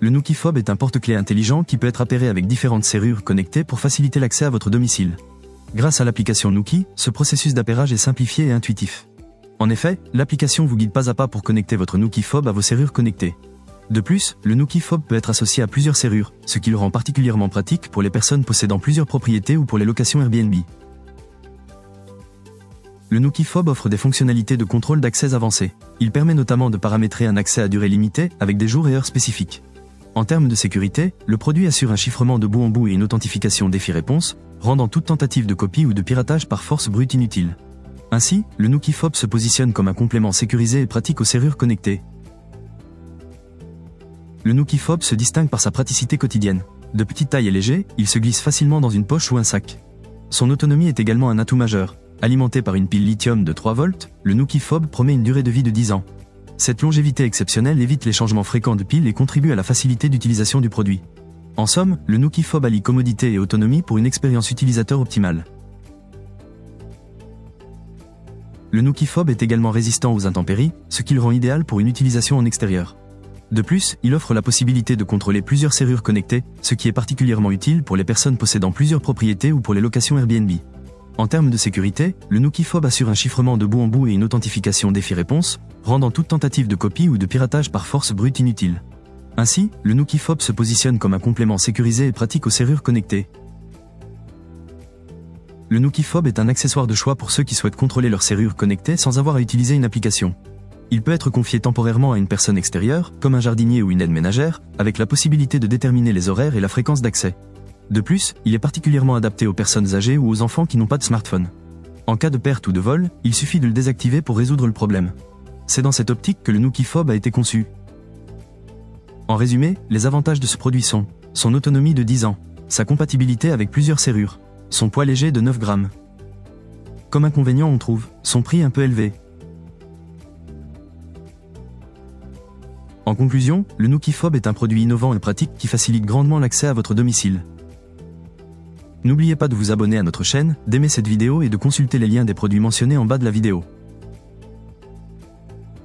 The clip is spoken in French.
Le Nuki Fob est un porte-clés intelligent qui peut être appairé avec différentes serrures connectées pour faciliter l'accès à votre domicile. Grâce à l'application Nuki, ce processus d'appairage est simplifié et intuitif. En effet, l'application vous guide pas à pas pour connecter votre Nuki Fob à vos serrures connectées. De plus, le Nuki Fob peut être associé à plusieurs serrures, ce qui le rend particulièrement pratique pour les personnes possédant plusieurs propriétés ou pour les locations Airbnb. Le Nuki Fob offre des fonctionnalités de contrôle d'accès avancées. Il permet notamment de paramétrer un accès à durée limitée avec des jours et heures spécifiques. En termes de sécurité, le produit assure un chiffrement de bout en bout et une authentification défi-réponse, rendant toute tentative de copie ou de piratage par force brute inutile. Ainsi, le Nuki Fob se positionne comme un complément sécurisé et pratique aux serrures connectées. Le Nuki Fob se distingue par sa praticité quotidienne. De petite taille et léger, il se glisse facilement dans une poche ou un sac. Son autonomie est également un atout majeur. Alimenté par une pile lithium de 3 volts, le Nuki Fob promet une durée de vie de 10 ans. Cette longévité exceptionnelle évite les changements fréquents de piles et contribue à la facilité d'utilisation du produit. En somme, le Nuki Fob allie commodité et autonomie pour une expérience utilisateur optimale. Le Nuki Fob est également résistant aux intempéries, ce qui le rend idéal pour une utilisation en extérieur. De plus, il offre la possibilité de contrôler plusieurs serrures connectées, ce qui est particulièrement utile pour les personnes possédant plusieurs propriétés ou pour les locations Airbnb. En termes de sécurité, le Nuki Fob assure un chiffrement de bout en bout et une authentification défi-réponse, rendant toute tentative de copie ou de piratage par force brute inutile. Ainsi, le Nuki Fob se positionne comme un complément sécurisé et pratique aux serrures connectées. Le Nuki Fob est un accessoire de choix pour ceux qui souhaitent contrôler leurs serrures connectées sans avoir à utiliser une application. Il peut être confié temporairement à une personne extérieure, comme un jardinier ou une aide ménagère, avec la possibilité de déterminer les horaires et la fréquence d'accès. De plus, il est particulièrement adapté aux personnes âgées ou aux enfants qui n'ont pas de smartphone. En cas de perte ou de vol, il suffit de le désactiver pour résoudre le problème. C'est dans cette optique que le Nuki Fob a été conçu. En résumé, les avantages de ce produit sont son autonomie de 10 ans, sa compatibilité avec plusieurs serrures, son poids léger de 9 grammes. Comme inconvénient, on trouve son prix un peu élevé. En conclusion, le Nuki Fob est un produit innovant et pratique qui facilite grandement l'accès à votre domicile. N'oubliez pas de vous abonner à notre chaîne, d'aimer cette vidéo et de consulter les liens des produits mentionnés en bas de la vidéo.